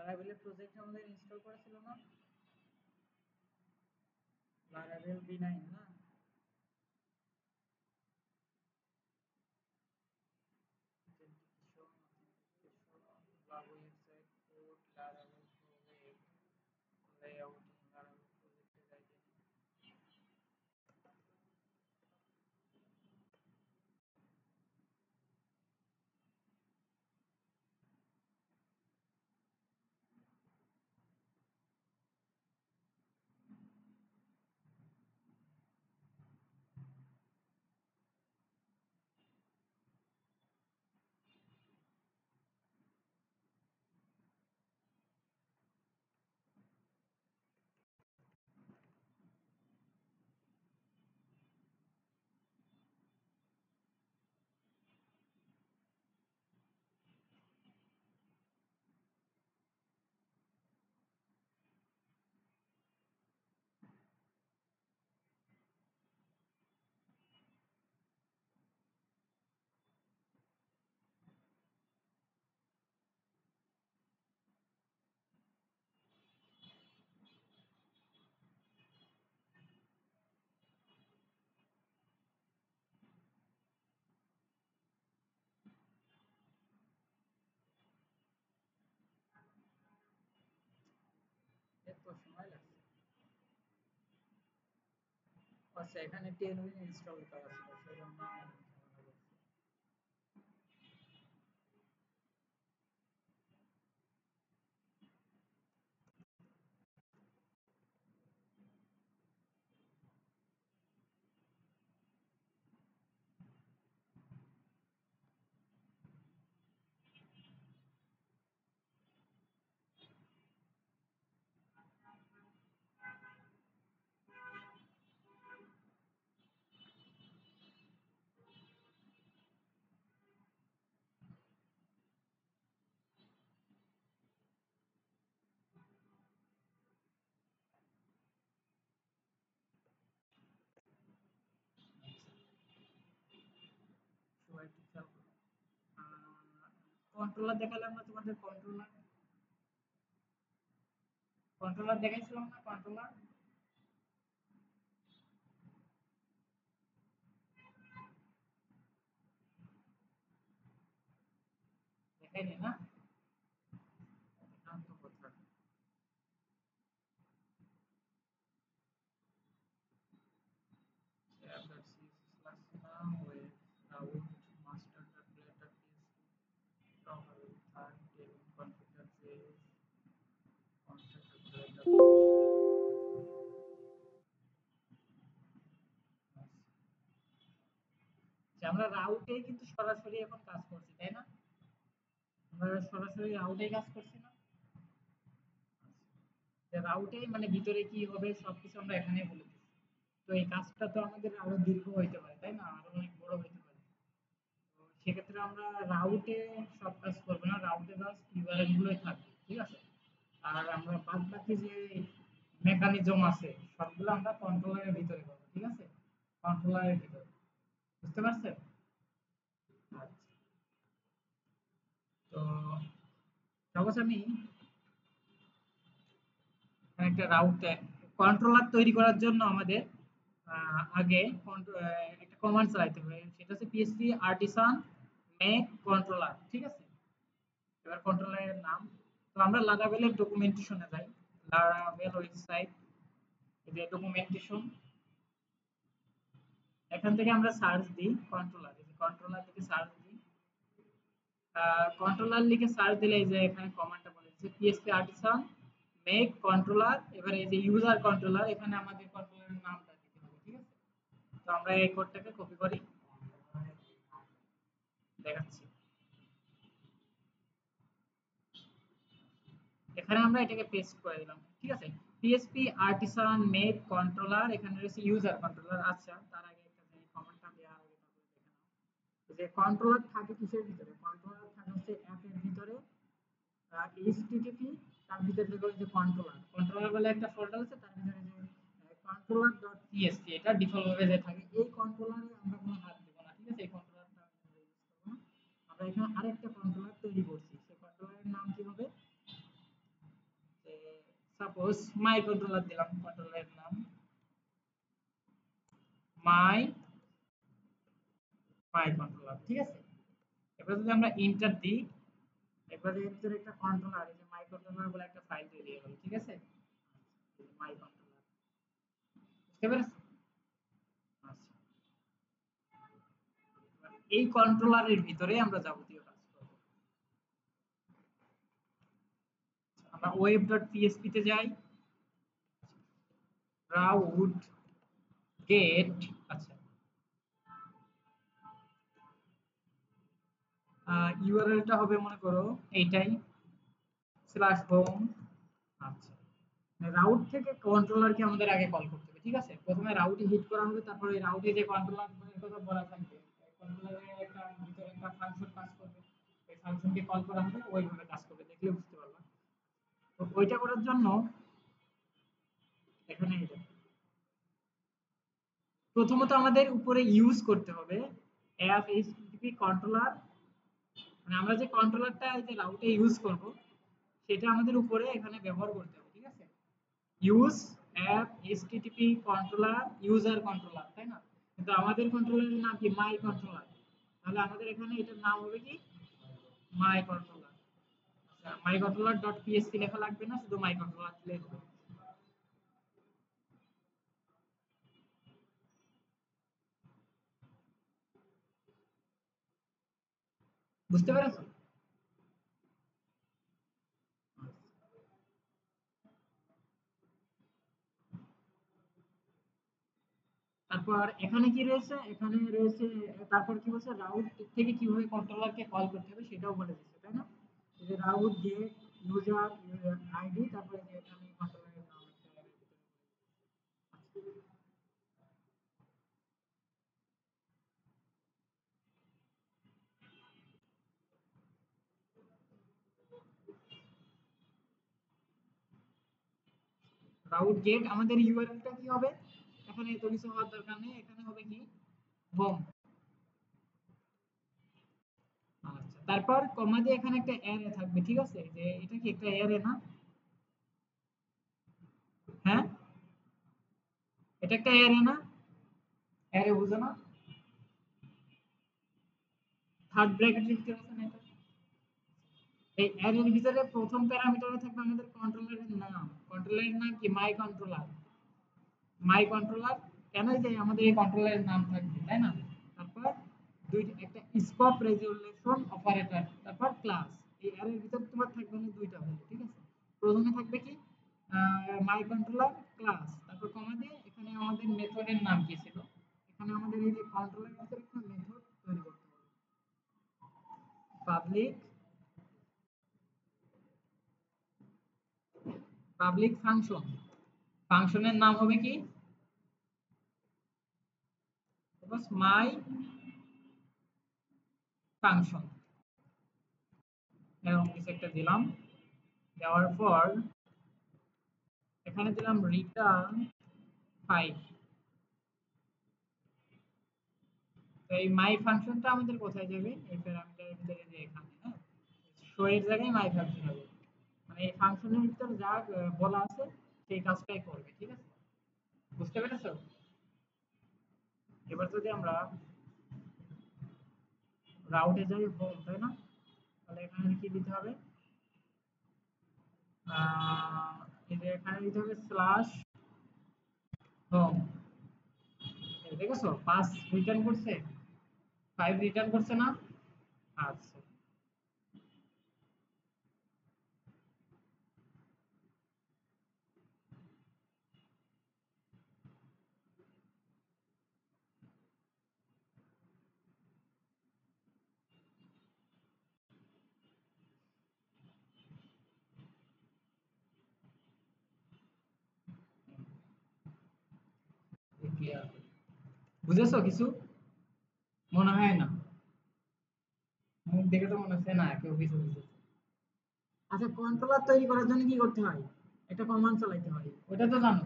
লারাভেলের project আমাদের install করা ছিল না? লারাভেল v9 না? Website code Laravel project layouting Laravel প্রজেক্টে যাই। এত সময় লাগছে? আচ্ছা, এখানে 10 উইন ইনস্টল করা ছিল সেজন্য ঝামেলা করছে। সবাই একটু খেয়াল করো। কন্ট্রোলার দেখালাম না তোমাদের? কন্ট্রোলার কন্ট্রোলার দেখাইছিলাম না? কন্ট্রোলার দেখাইনি না? শান্ত কথা। Tab.css লাগছে না? Web route master.data.php toggle time table configure.js contact.data.php। আমরা রাউটেই কিন্তু সরাসরি এখন কাজ করছি, তাই না? আমরা সরাসরি রাউটেই কাজ করছি না? রাউটেই মানে ভিতরে কি হবে সবকিছু আমরা এখানেই বলে দিচ্ছি। তো এই কাজটা তো আমাদের আরো দীর্ঘ হইতে পারে, তাই না? আরো অনেক বড় হইতে পারে। তো সেক্ষেত্রে আমরা রাউটে সব কাজ করবো না, রাউটে জাস্ট ইউআরএল গুলোই থাকবে, ঠিক আছে? আর আমরা বাদ বাকি যে মেকানিজম আছে সবগুলো আমরা কন্ট্রোলারের ভিতরে করবো, ঠিক আছে? কন্ট্রোলারের ভিতরে, বুঝতে পারছেন? আচ্ছা, তো সাপোজ আমি একটা রাউটে কন্ট্রোলার তৈরি করার জন্য আমাদের আগে একটা কমান্ড চালাইতে হবে, সেটা হচ্ছে পিএসপি আর্টিসান মেক কন্ট্রোলার, ঠিক আছে? এবার কন্ট্রোলারের নাম, তো আমরা লারাভেলের ডকুমেন্টেশনে যাই। লারাভেল ওয়েবসাইট, এই যে ডকুমেন্টেশন, এখান থেকে আমরা সার্চ দিই কন্ট্রোলার, এই যে কন্ট্রোলার লিখে সার্চ দিই। কন্ট্রোলার লিখে সার্চ দিলে এই যে এখানে কমান্ডটা বলে দিচ্ছে পিএসপি আর্টিসান মেক কন্ট্রোলার। এবার এই যে ইউজার কন্ট্রোলার, এখানে আমাদের কন্ট্রোলারের নামটা দিতে হবে, ঠিক আছে? তো আমরা এই কোডটাকে কপি করি, দেখাচ্ছি। এখানে আমরা এটাকে পেস্ট করে দিলাম, ঠিক আছে? পিএসপি আর্টিসান মেক কন্ট্রোলার, এখানে রয়েছে ইউজার কন্ট্রোলার। আচ্ছা, তার আগে একটা যে কমান্ডটা দেওয়ার আগে তারপরে দেখে নাও যে কন্ট্রোলার থাকে কিসের ভিতরে। কন্ট্রোলার থাকে হচ্ছে অ্যাপের ভিতরে, এইচটিটিপি, তার ভিতরে থেকে যে কন্ট্রোলার, কন্ট্রোলার বলে একটা ফোল্ডার আছে, তার ভিতরে যে কন্ট্রোলার ডট পিএসপি, এটা ডিফল্ট ভাবে যে থাকে। এই কন্ট্রোলারে আমরা কোনো হাত দেব না, ঠিক আছে? এই কন্ট্রোলারটা আমরা ইউজ করব না। আমরা এখানে আরেকটা কন্ট্রোলার তৈরি করছি, সেই কন্ট্রোলারের নাম কি হবে? সাপোজ মাই কন্ট্রোলার দিলাম, কন্ট্রোলারের নাম মাই মাই কন্ট্রোলার, ঠিক আছে। এবার যদি আমরা এন্টার দিই, এবার এর ভিতরে একটা কন্ট্রোলার, এই যে মাই কন্ট্রোলার বলে একটা ফাইল তৈরি হয়ে গেল, ঠিক আছে। মাই কন্ট্রোলার, বুঝতে পেরেছো? আচ্ছা, এই কন্ট্রোলারের ভিতরে আমরা যাবতীয় কাজ করব। আমরা web.php তে যাই, রাউট গেট, আচ্ছা ইউআরএলটা হবে মনে করো এইটাই /home। আচ্ছা, রাউট থেকে কন্ট্রোলারকে আমাদের আগে কল করতে হবে, ঠিক আছে। প্রথমে রাউটে হিট করা হবে, তারপরে রাউটে যে কন্ট্রোলারের কথা বলা থাকবে, কন্ট্রোলারের একটা ভিতরে একটা ফাংশন কাজ করবে, এই ফাংশনকে কল করা হবে, ওইভাবে কাজ করবে, দেখলে বুঝতে পারবা। তো ওইটা করার জন্য এখানে এটা প্রথমত আমাদের উপরে ইউজ করতে হবে অ্যাপ এইচটিটিপি কন্ট্রোলার, মানে আমরা যে কন্ট্রোলারটা এই যে রাউটে ইউজ করব সেটা আমাদের উপরে এখানে ব্যবহার করতে হবে, ঠিক আছে। Use app HTTP controller user controller, তাই না? কিন্তু আমাদের কন্ট্রোলারের নাম কি মাই কন্ট্রোলার, তাহলে আমাদের এখানে এটার নাম হবে কি মাই কন্ট্রোলার। আচ্ছা, মাই কন্ট্রোলার ডট পিএসপি লেখা লাগবে না, শুধু মাই কন্ট্রোলার দিলেই হবে। বুঝতে পেরেছো? তারপর এখানে কি রয়েছে, এখানে রয়েছে, তারপর কি বলছে রাউট থেকে কিভাবে কন্ট্রোলারকে কল করতে হবে সেটাও বলে দিচ্ছে, তাই না? এই যে রাউট গেট ইউজার আইডি, তারপরে যে এখানে কন্ট্রোলারের নাম একটা array এর ভিতরে। রাউট গেট আমাদের ইউআরএলটা কি হবে, এখানে এত কিছু হওয়ার দরকার নেই, এখানে হবে কি হোম। আচ্ছা, তারপর কমা দিয়ে এখানে একটা অ্যারে থাকবে, ঠিক আছে। যে এটা কি একটা অ্যারে না? হ্যাঁ, এটা একটা অ্যারে না? অ্যারে বুঝো না? থার্ড ব্র্যাকেট লিখতে পারছেন এটা? এই অ্যারের ভিতরে প্রথম প্যারামিটারে থাকবে আমাদের কন্ট্রোলারের নাম, কন্ট্রোলারের নাম কি মাই কন্ট্রোলার, মাই কন্ট্রোলার, কেন যে আমাদের এই কন্ট্রোলারের নাম থাকবে, তাই না? তারপর দুইটা, একটা স্কোপ রেজোলিউশন অপারেটর, তারপর ক্লাস। এই অ্যারের ভিতরে তোমার থাকবে না দুইটা ভ্যালু, ঠিক আছে। প্রথমে থাকবে কি মাই কন্ট্রোলার ক্লাস, তারপর কমা দিয়ে এখানে আমাদের মেথডের নাম কি ছিল, এখানে আমাদের এই যে কন্ট্রোলারের ভিতরে একটা মেথড তৈরি করতে হবে, পাবলিক পাবলিক ফাংশন, ফাংশনের নাম হবে কি সাপোজ মাই ফাংশন, এরকম কিছু একটা দিলাম। দেওয়ার পর এখানে দিলাম রিটার্ন 5। তো এই মাই ফাংশনটা আমাদের কোথায় যাবে, এই প্যারামিটারের ভিতরে, যে এখানে, হ্যাঁ, শো এর জায়গায় মাই ফাংশন হবে, মানে এই ফাংশনের ভিতরে যা বলা আছে সেই কাজটাই করবে, ঠিক আছে। বুঝতে পেরেছো? এবার যদি আমরা রাউটে যাই হোম, তাই না? তাহলে এখানে কি দিতে হবে, এই যে এখানে দিতে হবে /হোম। দেখেছো 5 রিটার্ন করছে, 5 রিটার্ন করছে না? আচ্ছা, ক্লিয়ার। বুঝেছো কিছু? মনে হয় না, মুখ দেখে তো মনে হচ্ছে না কেউ কিছু বুঝেছে। আচ্ছা, কন্ট্রোলার তৈরি করার জন্য কি করতে হয়, একটা কমান্ড চালাতে হয়, ওটা তো জানো।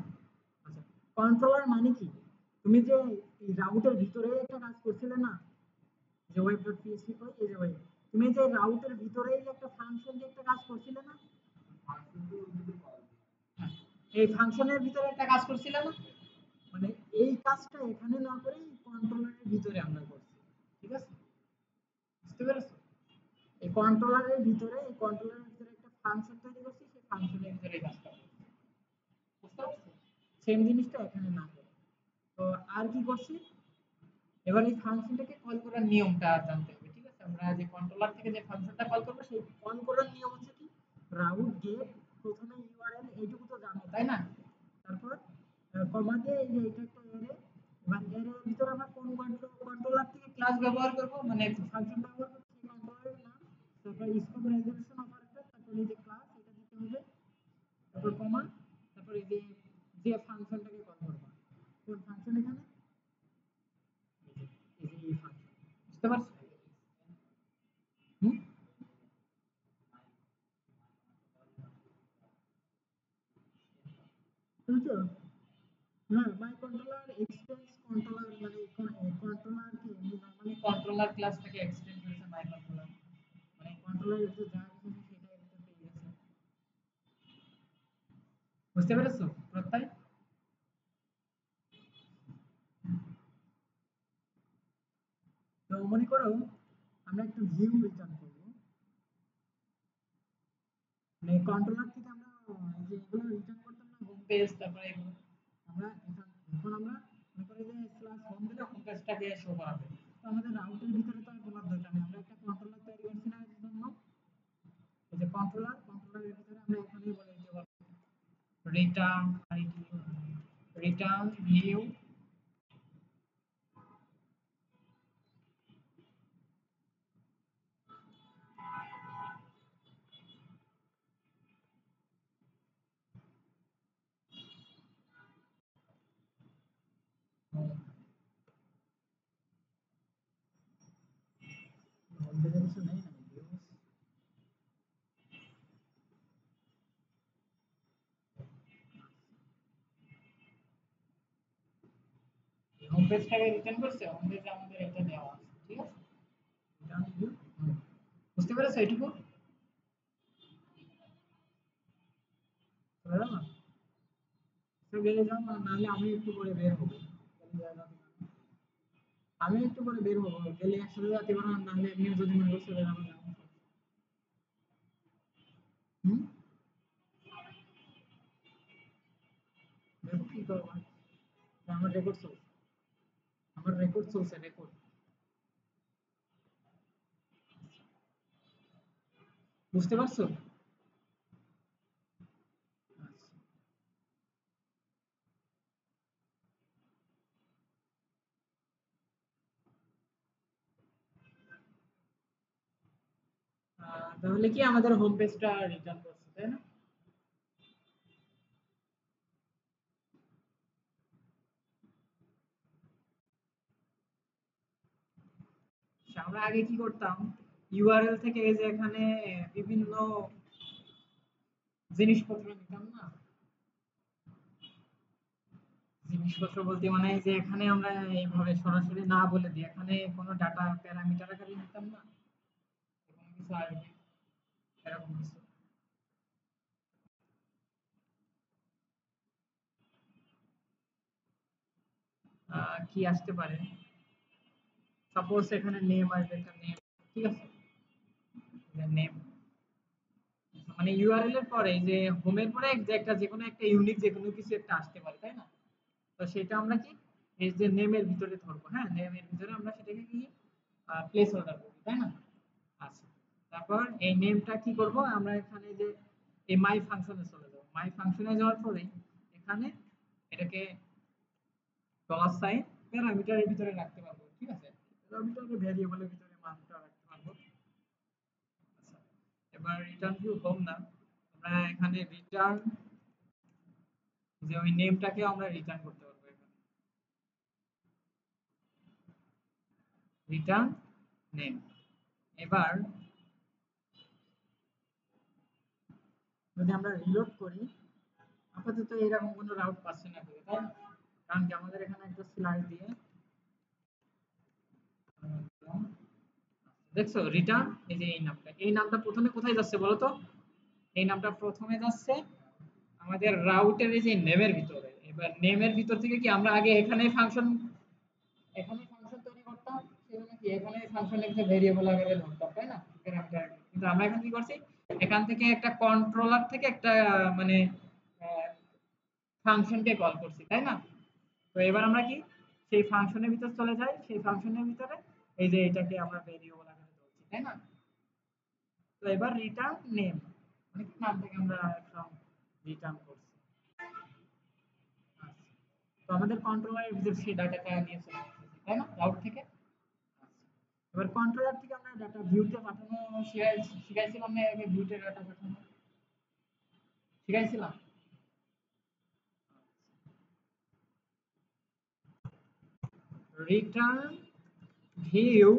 আচ্ছা, কন্ট্রোলার মানে কি, তুমি যে রাউটের ভিতরে একটা কাজ করছিলে না, যে web.php কই, এই যে ওয়েব, তুমি যে রাউটের ভিতরেই যে একটা ফাংশন দিয়ে একটা কাজ করছিলে না, হ্যাঁ, এই ফাংশনের ভিতরে একটা কাজ করছিলাম না, মানে এই কাজটা এখানে না করে কন্ট্রোলারের ভিতরে আমরা করছি। ঠিক আছে, বুঝতে পেরেছো? এই কন্ট্রোলারের ভিতরে একটা ফাংশন তৈরি করছি, সেই ফাংশনের ভিতরে এই কাজটা করছি। বুঝতে পারছো? সেম জিনিসটা এখানে না করে। তো আর কি করছি, এবার এই ফাংশনটাকে কল করার নিয়মটা জানতে হবে। ঠিক আছে, আমরা যে কন্ট্রোলার থেকে যে ফাংশনটা কল করব সেই কল করার নিয়ম হচ্ছে কি, রাউট গেট, প্রথমে ইউআরএল এইটুকু তো জানো তাই না? তারপর কমা দিয়ে এই যে এটা একটা অ্যারে, এবার অ্যারের ভিতরে আমরা কোন কন্ট্রোলার থেকে ক্লাস ব্যবহার করব, মানে ফাংশন ব্যবহার করব, সেই কন্ট্রোলারের নাম, তারপর স্কোপ রেজোলিউশন অপারেটর, তারপর এই যে ক্লাস এটা দিতে হবে, তারপর কমা, তারপর এই যে যে ফাংশনটাকে কল করব, কোন ফাংশন এখানে, এই যে এই ফাংশন। বুঝতে পারছো? হুম, বুঝছো? হ্যাঁ, মাই কন্ট্রোলার এক্সটেন্স কন্ট্রোলার, মানে কন্ট্রোলারকে নরমালি কন্ট্রোলার ক্লাসটাকে এক্সটেন্ড করেছে মাই কন্ট্রোলার, মানে কন্ট্রোলারের ভিতরে যা কিছু আছে সেটা এর ভিতরে পেয়ে গেছে। বুঝতে পেরেছো প্রত্যয়? তো মনে করো আমরা একটা ভিউ রিটার্ন করব, মানে কন্ট্রোলার থেকে আমরা এই যে এগুলো রিটার্ন করতাম না, হোম পেজ, তারপরে এগুলো আমরা এখন আমরা মনে করি যে স্ল্যাশ হোম দিলে হোম পেজটাকে শো করাবে। তো আমাদের রাউটের ভিতরে তো আর বলার দরকার নেই, আমরা একটা কন্ট্রোলার তৈরি করছি না এর জন্য, এই যে কন্ট্রোলারের ভিতরে আমরা এখানেই বলে দিতে পারবো return ID, return view, home পেজে কিছু নেই না ভিউস, হোম পেজটাকে রিটার্ন করছে, হোম পেজে আমাদের এটা দেওয়া আছে। ঠিক আছে, রিটার্ন ভিউ। বুঝতে পেরেছো এইটুকু? বুঝতে না? তো গেলে যাও, নাহলে আমি একটু পরে বের হবো, গেলে যাওয়া যাবে না। আমি একটু পরে বের হবো, গেলে একসাথে যেতে পারো, আর নাহলে এমনিও যদি মনে করছো বের হবো যাবো। হুম, দেখো কি করবো। আমার রেকর্ড চলছে, আমার রেকর্ড চলছে, রেকর্ড। বুঝতে পারছো? আচ্ছা। তাহলে কি আমাদের হোম পেজটা রিটার্ন করছে তাই না? আচ্ছা, আমরা আগে কি করতাম, ইউআরএল থেকে এই যে এখানে বিভিন্ন জিনিসপত্র নিতাম না, জিনিসপত্র বলতে মানে যে এখানে আমরা এইভাবে সরাসরি না বলে দিই, এখানে কোনো ডাটা প্যারামিটার আকারে নিতাম না, কোনো কিছু আসবে এরকম কিছু। কি আসতে পারে, সাপোজ এখানে নেম আসবে, একটা নেম। ঠিক আছে, নেম মানে ইউআরএল এর পরে, এই যে হোমের পরে যে একটা যে কোনো একটা ইউনিক যে কোনো কিছু একটা আসতে পারে তাই না? তো সেটা আমরা কি এই যে নেমের ভিতরে ধরবো, হ্যাঁ নেমের ভিতরে আমরা সেটাকে কি প্লেস হোল্ডার করবো তাই না? আচ্ছা, তারপর এই নেমটা কি করব, আমরা এখানে যে এই মাই ফাংশনে চলে যাব, মাই ফাংশনে যাওয়ার পরে এখানে এটাকে ডলার সাইন প্যারামিটারের ভিতরে রাখতে পারবো। ঠিক আছে, প্যারামিটারের ভেরিয়েবলের ভিতরে মানটা রাখতে পারবো। আচ্ছা, এবার রিটার্ন ভিউ হোম না, আমরা এখানে রিটার্ন যে ওই নেমটাকে আমরা রিটার্ন করতে পারবো এখানে, রিটার্ন নেম। এবার যদি আমরা রিলোড করি, আপাতত এরকম কোনো রাউট পাচ্ছে না করে তাই না? কারণ কি আমাদের এখানে একটা স্ল্যাশ দিয়ে দেখছো রিটার্ন, এই যে এই নামটা প্রথমে কোথায় যাচ্ছে বলো তো? এই নামটা প্রথমে যাচ্ছে আমাদের রাউটের এই যে নেমের ভিতরে, এবার নেমের ভিতর থেকে কি আমরা আগে এখানে ফাংশন তৈরি করতাম, সেজন্য কি এখানে ফাংশনের একটা ভেরিয়েবল আকারে ধরতাম, তাই না, প্যারামিটার। কিন্তু আমরা এখন কি করছি, এখান থেকে একটা কন্ট্রোলার থেকে একটা মানে ফাংশনকে কল করছি, তাই না। তো এবার আমরা কি সেই ফাংশনের ভিতর চলে যাই, সেই ফাংশনের ভিতরে এই যে এটাকে আমরা ভেরিয়েবল আকারে ধরছি, তাই না। তো এবার রিটার্ন নেম, মানে নাম থেকে আমরা একটা রিটার্ন করছি। আচ্ছা, তো আমাদের কন্ট্রোলারের ভিতর সেই ডাটাটা নিয়ে চলে আসছে, তাই না, রাউট থেকে। আচ্ছা, এবার কন্ট্রোলার থেকে আমরা ডাটা ভিউতে পাঠানো শিখাইছিলাম না, আগে ভিউতে ডাটা পাঠানো শিখাইছিলাম। Return view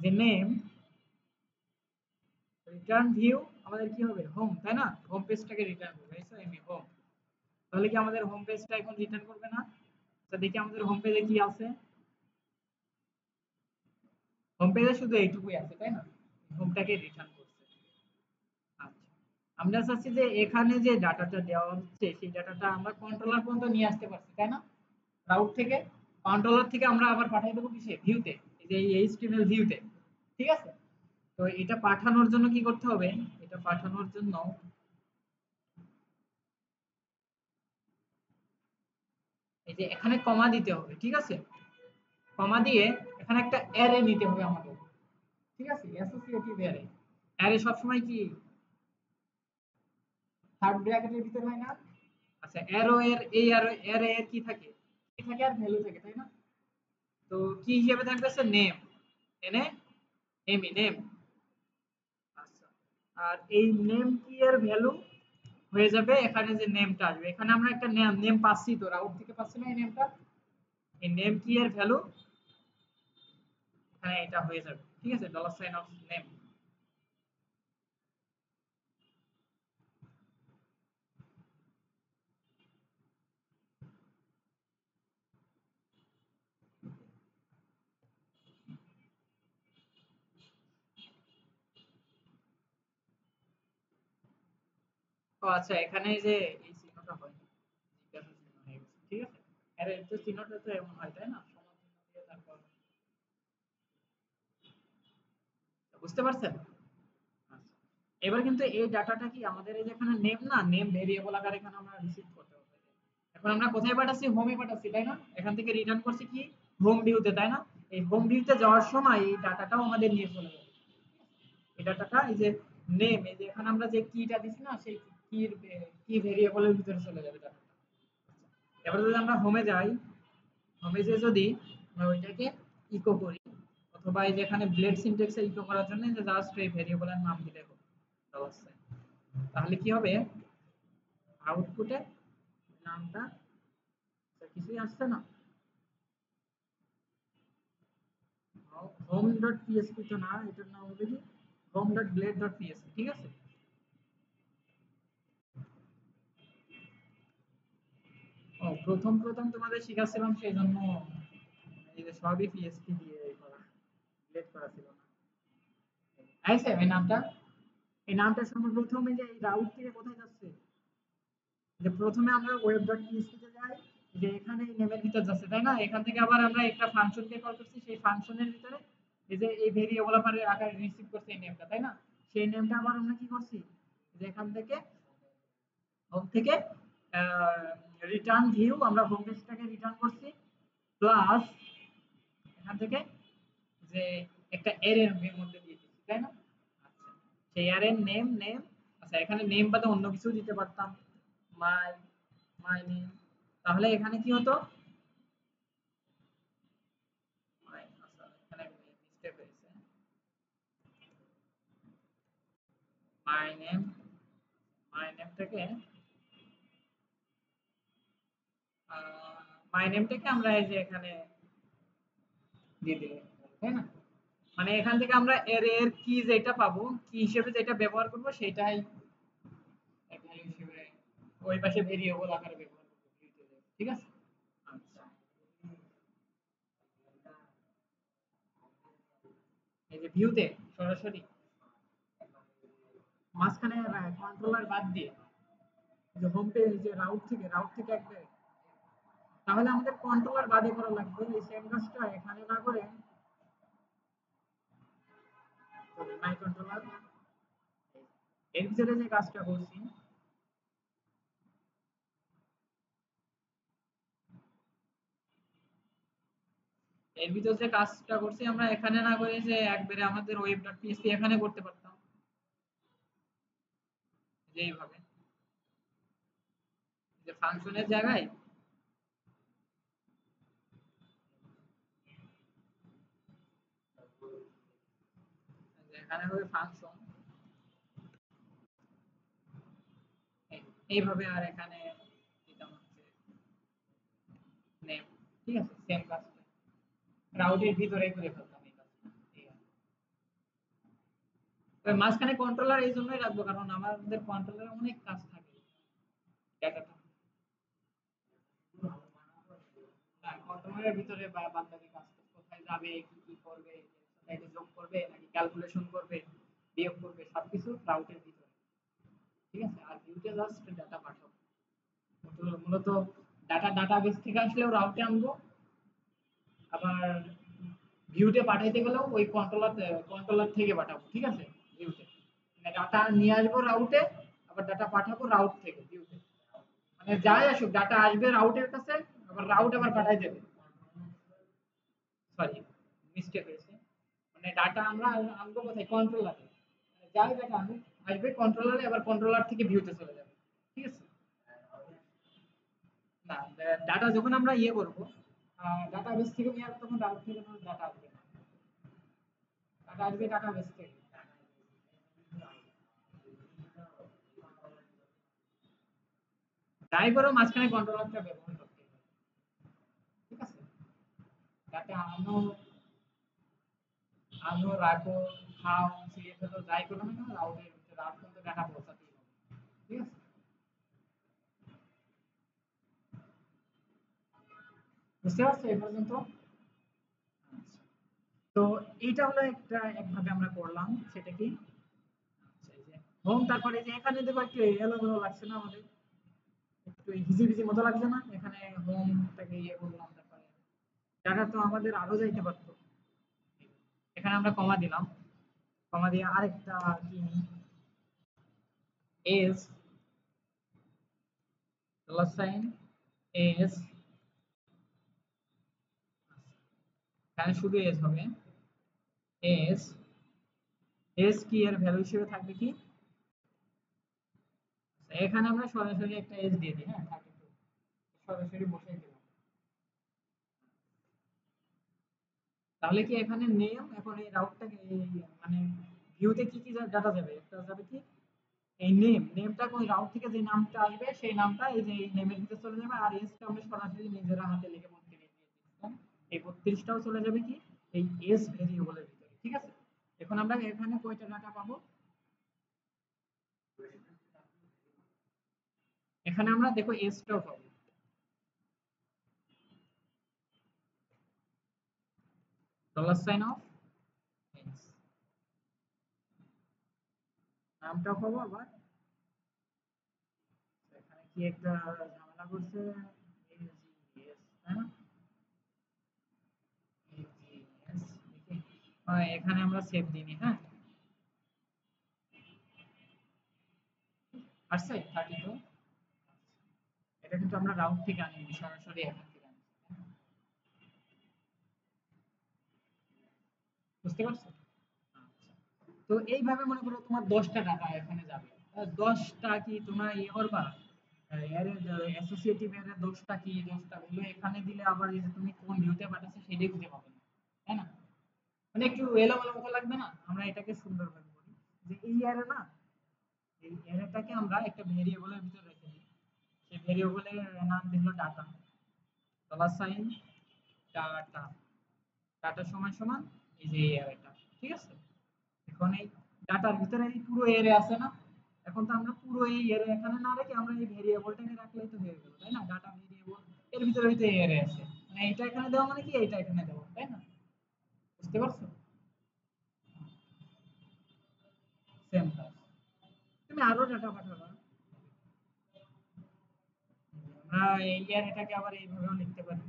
the name, return view আমাদের কি হবে, হোম, তাই না, হোম পেজটাকে রিটার্ন করবে, এই এমনি হোম। তাহলে কি আমাদের হোম পেজটা এখন রিটার্ন করবে না। তো দেখি আমাদের হোম পেজে কি আছে, হোম পেজে শুধু এইটুকুই আছে, তাই না, হোমটাকে রিটার্ন করছে। আচ্ছা, আমরা চাচ্ছি যে এখানে যে ডাটাটা দেওয়া হচ্ছে সেই ডাটাটা আমরা কন্ট্রোলার পর্যন্ত নিয়ে আসতে পারছি, তাই না, রাউট থেকে। কন্ট্রোলার থেকে আমরা আবার পাঠিয়ে দেবো কিসে, ভিউতে, এই যে এই এইচটিএমএল ভিউতে, ঠিক আছে। তো এটা পাঠানোর জন্য কি করতে হবে, এটা পাঠানোর জন্য এই যে এখানে কমা দিতে হবে, ঠিক আছে। কমা দিয়ে এখানে একটা অ্যারে নিতে হবে আমাদের, ঠিক আছে, অ্যাসোসিয়েটিভ অ্যারে। অ্যারে সবসময় কি থার্ড ব্র্যাকেটের ভিতর হয় না। আচ্ছা, অ্যারো এর এই অ্যারে এর কি থাকে, কি থাকে আর ভ্যালু থাকে, তাই না। তো কি হিসেবে থাকবে, স্যার নেম, এনে এমই নেম। আচ্ছা, আর এই নেম কি এর ভ্যালু হয়ে যাবে, এখানে যে নেমটা আসবে, এখানে আমরা একটা নেম পাচ্ছি, তো রাউট থেকে পাচ্ছি না এই নেমটা, এই নেম কি এর ভ্যালু এখানে এটা হয়ে যাবে, ঠিক আছে, ডলার সাইন অফ নেম। ও আচ্ছা, এখানে যে এই চিহ্নটা হয়, জিজ্ঞাসা চিহ্ন হয়ে গেছে, ঠিক আছে। আরে এর তো চিহ্নটা তো এমন হয়, তাই না, সমান চিহ্ন দিয়ে তারপর, বুঝতে পারছেন। আচ্ছা, এবার কিন্তু এই ডাটাটা কি আমাদের এই যেখানে নেম না, নেম ভেরিয়েবল আকারে এখানে আমরা রিসিভ করতে হবে। এখন আমরা কোথায় পাঠাচ্ছি, হোমে পাঠাচ্ছি, তাই না, এখান থেকে রিটার্ন করছি কি হোম ভিউতে, তাই না। এই হোম ভিউতে যাওয়ার সময় এই ডাটাটাও আমাদের নিয়ে চলে যাবে, এই ডাটাটা, এই যে নেম, এই যে এখানে আমরা যে কিটা দিছি না, সেই কি ভেরিয়েবলের ভিতরে চলে যাবে ডাটাটা। এবার যদি আমরা হোমে যাই, হোমে যে যদি আমরা ওইটাকে ইকো করি, অথবা এই যে এখানে ব্লেড সিনট্যাক্সে ইকো করার জন্য যে জাস্ট এই ভেরিয়েবলের নাম দিলে হবে, অবশ্যই। তাহলে কি হবে, আউটপুটে নামটা কিছুই আসছে না, হোম ডট পিএসপি তো না, এটার নাম হবে কি home dot blade dot PSP, ঠিক আছে। ও, প্রথম প্রথম তোমাদের শিখাচ্ছিলাম সেই জন্য এই যে সবই পিএসপি দিয়ে করা, ব্লেড করা ছিল না। আইছে এই নামটা, এই নামটা সর্বপ্রথম এই যে এই রাউট থেকে কোথায় যাচ্ছে, যে প্রথমে আমরা ওয়েব ডট পিএসপি তে যাই, যে এখানে এই নেমের ভিতর যাচ্ছে, তাই না, এখান থেকে আবার আমরা একটা ফাংশনকে কল করছি, সেই ফাংশনের ভিতরে এই যে এই ভেরিয়েবল আকারে রিসিভ করছে এই নেমটা, তাই না। সেই নেমটা আবার আমরা কি করছি, যে এখান থেকে হোম থেকে রিটার্ন ভিউ, আমরা হোম পেজটাকে রিটার্ন করছি, প্লাস এখান থেকে যে একটা এরর মধ্যে দিয়ে দিচ্ছি, তাই না। আচ্ছা, সেই এরর নেম, আচ্ছা এখানে নেম বাদে অন্য কিছু দিতে পারতাম, মাই মাই নেম। তাহলে এখানে কি হতো, আচ্ছা এখানে মিস্টেক হয়েছে, মাই নেম, মাই নেমটাকে মাই নেমটাকে আমরা এই যে এখানে দিয়ে দিলে, তাই না। মানে এখান থেকে আমরা এর কি যেটা পাবো, কি হিসেবে যেটা ব্যবহার করব সেটাই ভ্যালু হিসেবে ওই পাশে ভেরিয়েবল আকারে ব্যবহার করব, ঠিক আছে। আচ্ছা, এই যে ভিউতে সরাসরি মাঝখানে কন্ট্রোলার বাদ দিয়ে যে হোম পেজ যে রাউট থেকে একবারে, তাহলে আমাদের কন্ট্রোলার বাদে করা লাগবে। এই সেম কাজটা এখানে না করে মাই কন্ট্রোলার এর ভিতরে যে কাজটা করছি, এর ভিতরে যে কাজটা করছি আমরা এখানে না করে যে একবারে আমাদের web.php এখানে করতে পারতাম, যে এইভাবে যে ফাংশনের জায়গায় এখানে হবে ফাংশন এইভাবে, আর এখানে দিতাম হচ্ছে নেম। ঠিক আছে, সেম কাজটা রাউটের ভিতরে করে ফেলতাম এই কাজটা। ঠিক আছে, তবে মাঝখানে কন্ট্রোলার এই জন্যই রাখবো কারণ আমাদের কন্ট্রোলারে অনেক কাজ থাকে ডাটাটা। কন্ট্রোলারের ভিতরে বাদবাকি কাজ কোথায় যাবে, কি কি করবে, এটা যোগ করবে নাকি ক্যালকুলেশন করবে, বিয়োগ করবে, সবকিছু রাউটের ভিতরে। ঠিক আছে, আর ভিউতে জাস্ট ডাটা পাঠাবো। মূলত ডাটাবেস থেকে আসলেও রাউটে আনবো, আবার ভিউতে পাঠাইতে গেলেও ওই কন্ট্রোলার থেকে পাঠাবো। ঠিক আছে, ভিউতে মানে ডাটা নিয়ে আসবো রাউটে, আবার ডাটা পাঠাবো রাউট থেকে ভিউতে। মানে যাই আসুক ডাটা আসবে রাউটের কাছে, আবার রাউট আবার পাঠাই দেবে। সরি, মিস্টেক হয়েছে। মানে ডাটা আমরা আনবো কোথায়, কন্ট্রোলারে। যাই ডাটা আনুক আসবে কন্ট্রোলারে, আবার কন্ট্রোলার থেকে ভিউতে চলে যাবে। ঠিক আছে, না ডাটা যখন আমরা ইয়ে করবো ডাটাবেস থেকে নিয়ে আসবো, তখন রাউট থেকে কোনো ডাটা আসবে না, ডাটা আসবে ডাটাবেস থেকে। যাই করো মাঝখানে কন্ট্রোলারটা ব্যবহার করতে হবে। ঠিক আছে, ডাটা আনো আনো রাখো, খাও, ছিঁড়ে ফেলো, যাই করো না কেন রাউটের ভিতরে রাউট কিন্তু ডাটা পৌঁছাতেই হবে। ঠিক আছে, বুঝতে পারছো এই পর্যন্ত? আচ্ছা, তো এইটা হলো একটা একভাবে আমরা করলাম, সেটা কি, আচ্ছা এই যে হোম, তারপরে এই যে এখানে দেখো একটু এলোমেলো লাগছে না আমাদের, একটু হিজিবিজি মতো লাগছে না, এখানে হোমটাকে ইয়ে করলাম, তারপরে ডাটা তো আমাদের আরো যাইতে পারতো। এখানে আমরা কমা দিলাম, কমা দিয়ে আরেকটা কি এস ডলার সাইন এস, এখানে শুধু এস হবে, এস, এস কি এর ভ্যালু হিসেবে থাকবে কি, এখানে আমরা সরাসরি একটা এস দিয়ে দিই, হ্যাঁ 32 সরাসরি বসাই দিলাম। তাহলে কি এখানে নেম, এখন এই রাউটটাকে মানে ভিউতে কি কি ডাটা যাবে, একটা যাবে কি এই নেমটা ওই রাউট থেকে যে নামটা আসবে সেই নামটা এই যে এই নেমের ভিতরে চলে যাবে, আর এসটা আমরা সরাসরি নিজেরা হাতে লিখে 32 দিয়ে দিচ্ছিলাম, এই 32টাও চলে যাবে কি এই এস ভেরিয়েবলের ভিতরে। ঠিক আছে, এখন আমরা এখানে কয়টা ডাটা পাবো, এখানে আমরা দেখো এসটাও পাবো, ডলার সাইন অফ এস, নামটাও পাবো, আবার এখানে কি একটা ঝামেলা করছে, এস, তাই না, এস, দেখি এখানে আমরা সেভ দিইনি, হ্যাঁ আসছে 32, এটা কিন্তু আমরা রাউট থেকে আনিনি, সরাসরি এখান থেকে আনি, বুঝতে পারছো? আচ্ছা, তো এইভাবে মনে করো তোমার 10টা ডাটা এখানে যাবে, 10টা কি তোমরা ইয়ে করবা, এর অ্যাসোসিয়েটিভ এর 10টা কি 10টা ভ্যালু এখানে দিলে আবার এই যে তুমি কোন ভিউতে পাঠাচ্ছ সেটাই খুঁজে পাবে না, তাই না? মানে একটু এলোমেলো মতো লাগবে না? আমরা এটাকে সুন্দরভাবে বলি যে এই অ্যারে না, এই অ্যারেটাকে আমরা একটা ভেরিয়েবলের ভিতর রেখে দিই, সেই ভেরিয়েবলের নাম দিল data, dollar sign data, data সমান সমান এই যে এই অ্যারেটা। ঠিক আছে, এখন এই ডাটার ভিতরে এই পুরো এরে আছে না, এখন তো আমরা পুরো এই এরে এখানে না রেখে আমরা এই ভেরিয়েবলটাকে রাখলেই তো হয়ে গেল, তাই না? ডাটা ভেরিয়েবল এর ভিতরে হয়তো এরে আছে, মানে এটা এখানে দেওয়া মানে কি এটা এখানে দেওয়া, তাই না? বুঝতে পারছো? সেম কাজ, আরো ডাটা পাঠাবা। আমরা এই অ্যারেটাকে আবার এইভাবেও লিখতে পারি।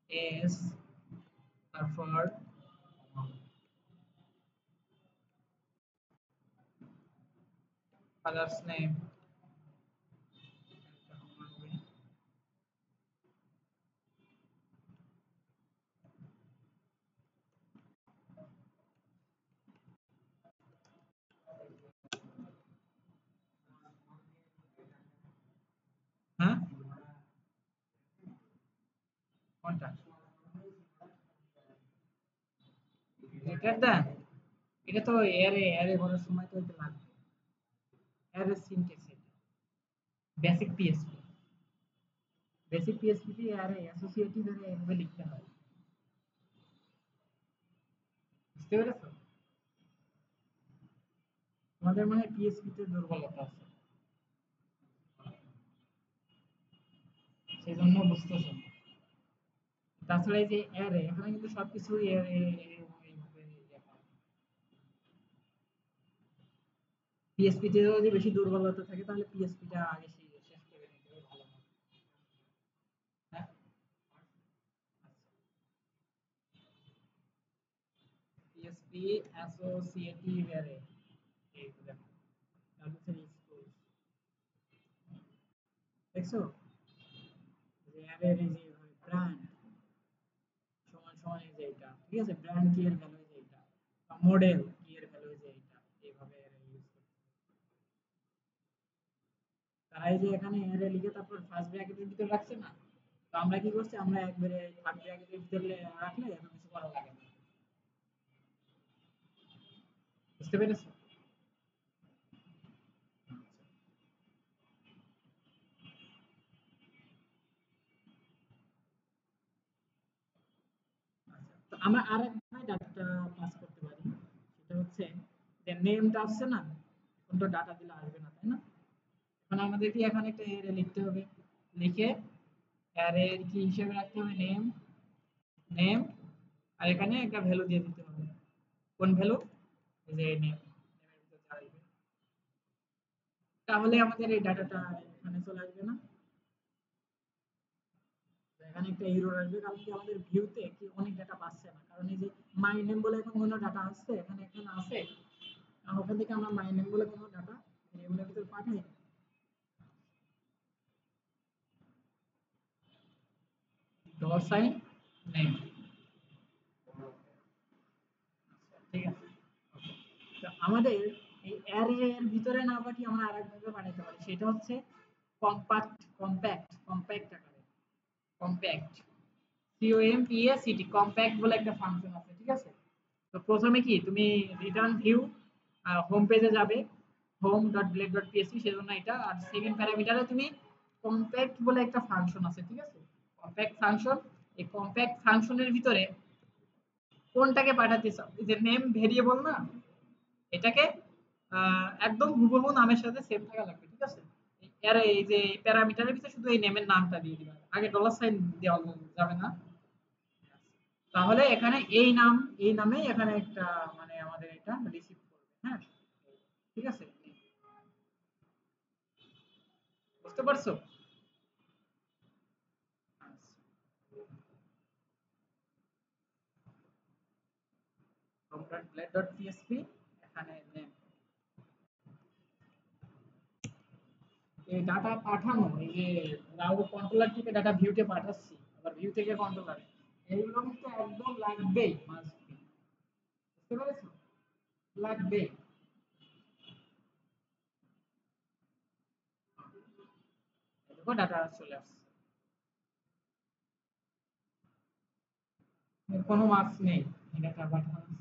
এস, তারপর ফাদার্স নেম, হ্যাঁ কোনটা গ্রেটার দ্যান, এটা তো অ্যারে অ্যারে করার সময় তো এটা লাগবে। অ্যারে সিনট্যাক্স এটা বেসিক পিএসপি, বেসিক পিএসপি তে অ্যারে অ্যাসোসিয়েটিভ অ্যারে এভাবে লিখতে হয়। বুঝতে পেরেছো? তোমাদের মনে হয় পিএসপি তে দুর্বলতা আছে, সেই জন্য বুঝতেছো না। তাছাড়া এই যে অ্যারে, এখানে কিন্তু সবকিছু অ্যারে এইভাবে লেখা। পিএসপি তে যদি বেশি দুর্বলতা থাকে তাহলে পিএসপি টা আগে শেষ করে নিতে হবে ভালো হবে। হ্যাঁ, পিএসপি অ্যাসোসিয়েটিভ অ্যারে, এই দেখো তাহলে স্কুল দেখছো যে অ্যারে এই যে ব্র্যান্ড সমান সমান এই যে এটা, ঠিক আছে, ব্র্যান্ড কি এর ভ্যালু যে এটা, বা মডেল কি এর ভ্যালু যে এটা, এইভাবে অ্যারে ইউজ করতে। তারা এই যে এখানে অ্যারে লিখে তারপর ফার্স্ট ব্র্যাকেটের ভিতরে রাখছে না, তো আমরা কি করছি, আমরা একবারে থার্ড ব্র্যাকেটের ভিতরে রাখলে এত কিছু করা লাগে না। বুঝতে পেরেছো? আচ্ছা, তো আমরা আরেকভাবে ডাটা পাস করতে পারি, সেটা হচ্ছে যে নেমটা আসছে না, এখন তো ডাটা দিলে আসবে না, তাই না? এখন আমাদের কি এখানে একটা অ্যারে লিখতে হবে, লিখে অ্যারের কি হিসেবে রাখতে হবে, নেম, নেম, আর এখানে একটা ভ্যালু দিয়ে দিতে হবে। কোন ভ্যালু? এই যে নেম, নেমের ভিতর যা আসবে, তাহলে আমাদের এই ডাটাটা এখানে চলে আসবে না। তো এখানে একটা এরর আসবে, কারণ কি আমাদের ভিউতে কি অনেক ডাটা পাচ্ছে না, কারণ এই যে মাই নেম বলে এখন কোনো ডাটা আসছে এখানে, এখানে আছে, আর ওখান থেকে আমরা মাই নেম বলে কোনো ডাটা ভ্যারিয়েবলের ভিতর পাঠাই না। ডলার সাইন নেম, ঠিক আছে। তো আমাদের এই অ্যারে এর ভিতরে না পাঠিয়ে আমরা আরেকভাবে পাঠাতে পারি, সেটা হচ্ছে কম্প্যাক্ট, কম্প্যাক্ট আকারে, কম্প্যাক্ট, COMPACT, কম্প্যাক্ট বলে একটা ফাংশন আছে, ঠিক আছে। তো প্রথমে কি তুমি রিটার্ন ভিউ হোম পেজে যাবে, home.blade.php, সেজন্য এটা, আর সেকেন্ড প্যারামিটারে তুমি কম্প্যাক্ট বলে একটা ফাংশন আছে, ঠিক আছে, কম্প্যাক্ট ফাংশন। এই কম্প্যাক্ট ফাংশনের ভিতরে কোনটাকে পাঠাতে চাও, এই যে নেম ভেরিয়েবল না, এটাকে একদম হুবহু নামের সাথে সেম থাকা লাগবে, ঠিক আছে। এর এই যে প্যারামিটারের ভিতরে শুধু এই নেমের নামটা দিয়ে দিবা, আগে ডলার সাইন দেওয়া যাবে না। তাহলে এখানে এই নাম, এই নামে এখানে একটা মানে আমাদের এটা রিসিভ করবে, হ্যাঁ, ঠিক আছে। বুঝতে পারছো? blade.php, এখানে নেম, এই ডাটা পাঠানো, এই যে রাউট কন্ট্রোলার থেকে ডাটা ভিউতে পাঠাচ্ছি, আবার ভিউ থেকে কন্ট্রোলারে, এইগুলো কিন্তু একদম লাগবেই, মাস্ট বি। বুঝতে পেরেছো? লাগবে। দেখো ডাটা চলে আসছে, এর কোনো মার্কস নেই, এই ডাটা পাঠানো।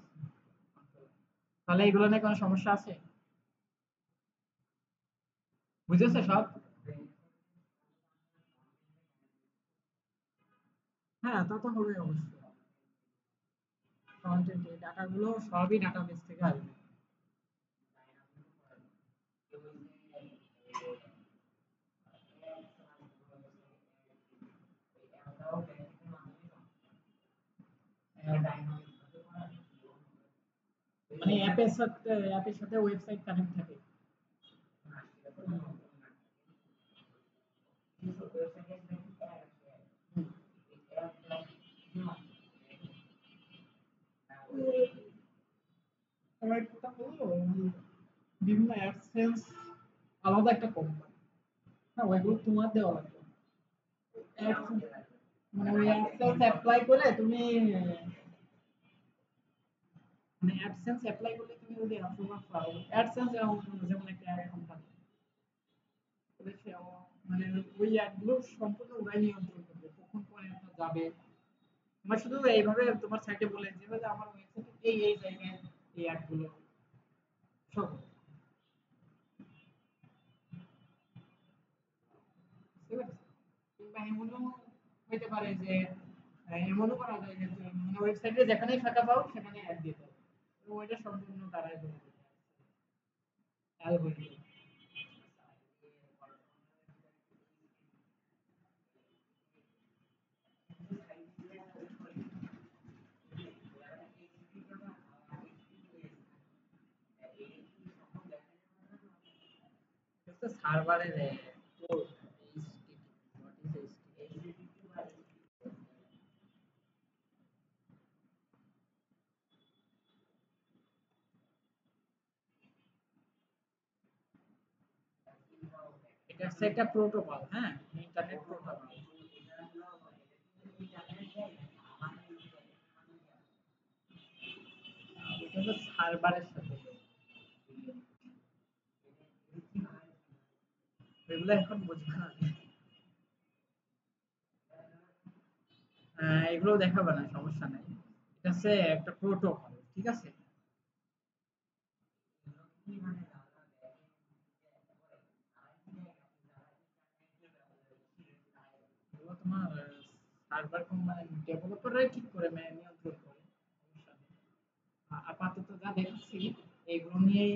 তাহলে এগুলো নিয়ে কোনো সমস্যা আছে? বুঝেছো সব? হ্যাঁ, তা তো হবে অবশ্যই। কন্টেন্ট এই ডাটাগুলো সবই ডাটাবেস থেকে আসবে। মানে অ্যাপের সাথে ওয়েবসাইট কানেক্ট থাকে। একটা হলো বিভিন্ন অ্যাডসেন্স আলাদা একটা কোম্পানি, হ্যাঁ ওইগুলো তোমার দেওয়া লাগবে। মানে ওই অ্যাডসেন্স অ্যাপ্লাই করে তুমি মানে অ্যাডসেন্স অ্যাপ্লাই করলে তুমি যদি অ্যাপ্রুভাল পাও, অ্যাডসেন্স যেমন একটা অ্যাড কোম্পানি, মানে ওই অ্যাডগুলো সম্পূর্ণ ওরাই নিয়ন্ত্রণ করবে কখন কোন অ্যাডটা যাবে। তোমার শুধু এইভাবে তোমার সাইটে বলে দিবে যে আমার ওয়েবসাইটে এই জায়গায় এই অ্যাডগুলো শো করবে। বুঝতে পেরেছো? কিংবা এমনও হইতে পারে যে এমনও করা যায় যে মানে ওয়েবসাইটে যেখানেই ফাঁকা পাও সেখানে অ্যাড দিয়ে দাও, তো ওইটা সম্পূর্ণ তারাই করে দেবে অ্যালগরিদম। তো সার্ভারের code HTTP, what is HTTP? এটা হচ্ছে একটা প্রোটোকল, হ্যাঁ ইন্টারনেট প্রোটোকল। এটা হলো সার্ভারের সাথে, এগুলো এখন বুঝবে না। এগুলো দেখাবে না, সমস্যা নাই। এটা হচ্ছে একটা প্রোটোকল, ঠিক আছে। এগুলো তোমার সার্ভার কোম্পানি ডেভেলপাররাই ঠিক করে নিয়ন্ত্রণ করে, সমস্যা নেই। আপাতত যা দেখছি এইগুলো নিয়েই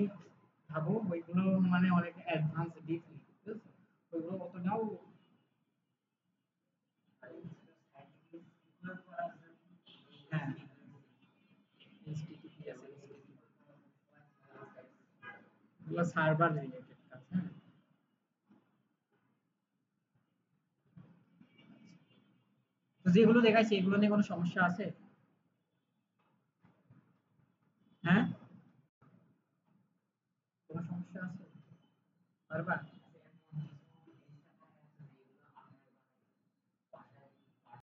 ভাবো, ওইগুলো মানে অনেক অ্যাডভান্স ডিপলি, বুঝছো, ওইগুলো অতটাও হ্যাঁ HTTP আছে, এগুলো সার্ভার রিলেটেড কাজ, হ্যাঁ। তো যেগুলো দেখাইছি এগুলো নিয়ে কোনো সমস্যা আছে? হ্যাঁ, কোনো সমস্যা আছে? পারবা?